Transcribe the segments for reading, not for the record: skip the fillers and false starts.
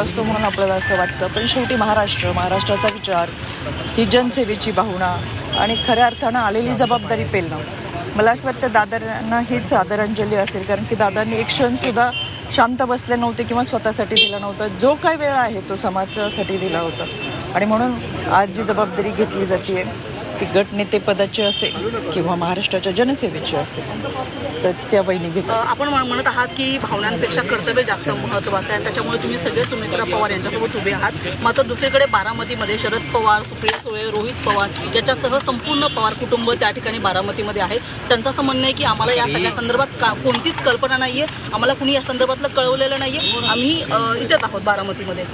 असतो म्हणून आपल्याला असं वाटतं, पण शेवटी महाराष्ट्राचा विचार, ही जनसेवेची भावना आणि खऱ्या अर्थानं आलेली जबाबदारी पेलणं, मला असं वाटतं दादांना हीच आदरांजली असेल. कारण की दादांनी एक क्षणसुद्धा शांत बसले नव्हते किंवा स्वतःसाठी दिला नव्हता. जो काही वेळ आहे तो समाजासाठी दिला होता आणि म्हणून आज जी जबाबदारी घेतली जाते ती गटनेतेपदाची असेल किंवा महाराष्ट्राच्या जनसेवेची असेल तर त्या वहिनी घेतात. आपण म्हणत आहात की भावनांपेक्षा कर्तव्य जास्त महत्त्वाचं आहे, त्याच्यामुळे तुम्ही सगळे सुमित्रा पवार यांच्यासोबत उभे आहात. मात्र दुसरीकडे बारामतीमध्ये शरद पवार, सुप्रिया सुळे, रोहित पवार याच्यासह संपूर्ण पवार कुटुंब त्या ठिकाणी बारामतीमध्ये आहे. त्यांचं असं म्हणणं आहे की आम्हाला या सगळ्या संदर्भात कोणतीच कल्पना नाही आहे, आम्हाला कुणी या संदर्भातलं कळवलेलं नाही आहे, आम्ही इथेच आहोत बारामतीमध्ये.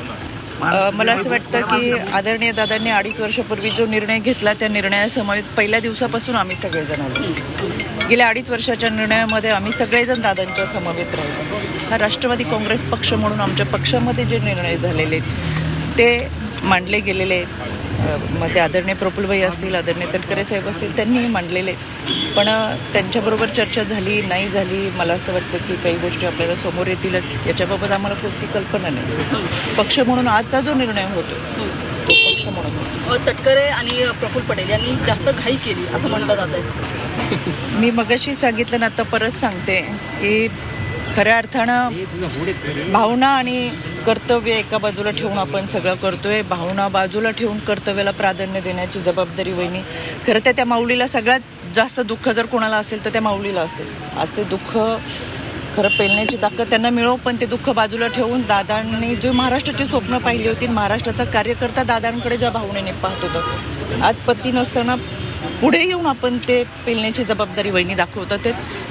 मला असं वाटतं की आदरणीय दादांनी 2.5 वर्षापूर्वी जो निर्णय घेतला त्या निर्णयासमवेत पहिल्या दिवसापासून आम्ही सगळेजण आलो. गेल्या 2.5 वर्षाच्या निर्णयामध्ये आम्ही सगळेजण दादांच्या समवेत राहिलो. हा राष्ट्रवादी काँग्रेस पक्ष म्हणून आमच्या पक्षामध्ये जे निर्णय झालेले आहेत ते मांडले गेलेले आहेत. मग ते आदरणीय प्रफुल्लभाई असतील, आदरणीय तटकरे साहेब असतील, त्यांनीही मांडलेले. पण त्यांच्याबरोबर चर्चा झाली नाही झाली, मला असं वाटतं की काही गोष्टी आपल्याला समोर येतीलच, याच्याबाबत आम्हाला कोणती कल्पना नाही. पक्ष म्हणून आजचा जो निर्णय होतो तो पक्ष म्हणून होतो. तटकरे आणि प्रफुल्ल पटेल यांनी जास्त घाई केली असं म्हटलं जात आहे. मी मगाशी सांगितलं ना, आता परत सांगते की खऱ्या अर्थानं भावना आणि कर्तव्य एका बाजूला ठेवून आपण सगळं करतोय. भावना बाजूला ठेवून कर्तव्याला प्राधान्य देण्याची जबाबदारी वहिनी. खरं तर त्या माऊलीला सगळ्यात जास्त दुःख जर कोणाला असेल तर त्या माऊलीला असेल. आज ते दुःख खरं पेलण्याची ताकद त्यांना मिळो, पण ते दुःख बाजूला ठेवून दादांनी जे महाराष्ट्राची स्वप्न पाहिली होती, महाराष्ट्राचा कार्यकर्ता दादांकडे ज्या भावनेने पाहत होतं, आज पती नसताना पुढे येऊन आपण ते पेलण्याची जबाबदारी वहिनी दाखवतात.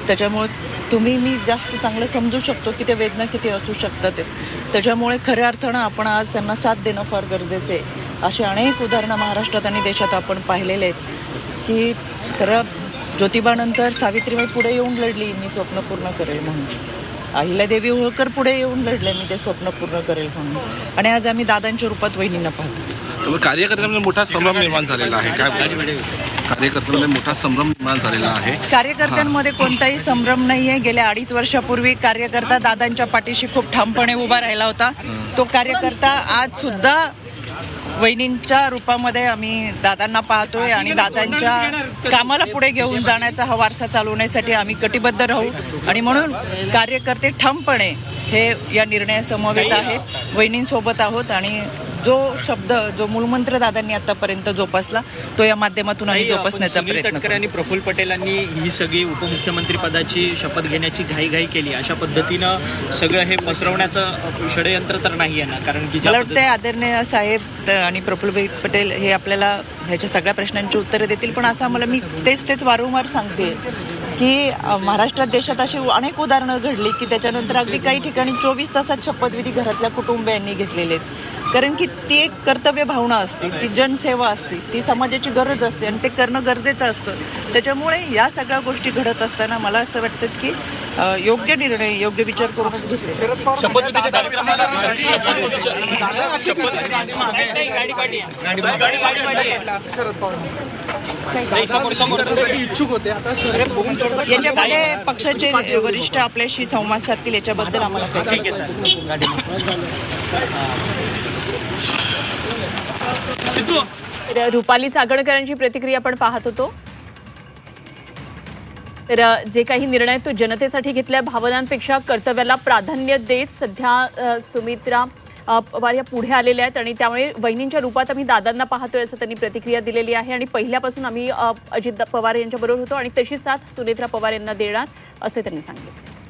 त्याच्यामुळे तुम्ही मी जास्त चांगलं समजू शकतो की ते वेदना किती असू शकतात. त्याच्यामुळे खऱ्या अर्थानं आपण आज त्यांना साथ देणं फार गरजेचं आहे. असे अनेक उदाहरणं महाराष्ट्रात आणि देशात आपण पाहिलेले आहेत की खरं ज्योतिबानंतर सावित्रीबाई पुढे येऊन लढली, मी स्वप्न पूर्ण करेल म्हणून. अहिल्यादेवी होळकर पुढे येऊन लढले, मी ते स्वप्न पूर्ण करेल म्हणून. आणि आज आम्ही दादांच्या रूपात वहिनींना पाहतो. कार्यकर्त्यांमध्ये मोठा संभ्रम निर्माण झालेला आहे. काय कार्यकर्त्यांमध्ये मोठा संभ्रम निर्माण झालेला आहे? कार्यकर्त्यांमध्ये कोणताही संभ्रम नाही आहे. गेल्या 2.5 वर्षापूर्वी कार्यकर्ता दादांच्या पाठीशी खूप ठामपणे उभा राहिला होता. तो कार्यकर्ता आज सुद्धा वहिनींच्या रूपामध्ये आम्ही दादांना पाहतोय आणि दादांच्या कामाला पुढे घेऊन जाण्याचा हा वारसा चालवण्यासाठी आम्ही कटिबद्ध राहू. आणि म्हणून कार्यकर्ते ठामपणे हे या निर्णयासमवेत आहेत, वहिनींसोबत आहोत. आणि जो शब्द, जो मूलमंत्र दादांनी आतापर्यंत जोपासला तो या माध्यमातून आम्ही जोपासण्याचा प्रयत्न तटकरे आणि प्रफुल्ल पटेलांनी ही सगळी उपमुख्यमंत्री पदाची शपथ घेण्याची घाई केली. अशा पद्धतीनं सगळं हे पसरवण्याचं षडयंत्र तर नाही आहे ना? कारण की मला वाटतं आदरणीय साहेब आणि प्रफुल्लभाई पटेल हे आपल्याला ह्याच्या सगळ्या प्रश्नांची उत्तरं देतील. पण असं मला मी तेच वारंवार सांगते की महाराष्ट्रात, देशात अशी अनेक उदाहरणं घडली की त्याच्यानंतर अगदी काही ठिकाणी 24 तासात शपथविधी घरातल्या कुटुंबियांनी घेतलेले आहेत. कारण की ती एक कर्तव्य भावना असते, ती जनसेवा असते, ती समाजाची गरज असते आणि ते करणं गरजेचं असतं. त्याच्यामुळे या सगळ्या गोष्टी घडत असताना मला असं वाटतं की योग्य निर्णय, योग्य विचार करूनच घेतले. याच्यामध्ये पक्षाचे वरिष्ठ आपल्याशी संवाद साधतील, याच्याबद्दल आम्हाला रुपाली चाकणकरांची प्रतिक्रिया आपण पाहत होतो. तर जे काही निर्णय तो जनतेसाठी घेतल्या, भावनांपेक्षा कर्तव्याला प्राधान्य देत सध्या सुमित्रा पवार या पुढे आलेल्या आहेत आणि त्यामुळे वहिनींच्या रूपात आम्ही दादांना पाहतोय असं त्यांनी प्रतिक्रिया दिलेली आहे. आणि पहिल्यापासून आम्ही अजित पवार यांच्याबरोबर होतो आणि तशी साथ सुनेत्रा पवार यांना देणार असे त्यांनी सांगितले.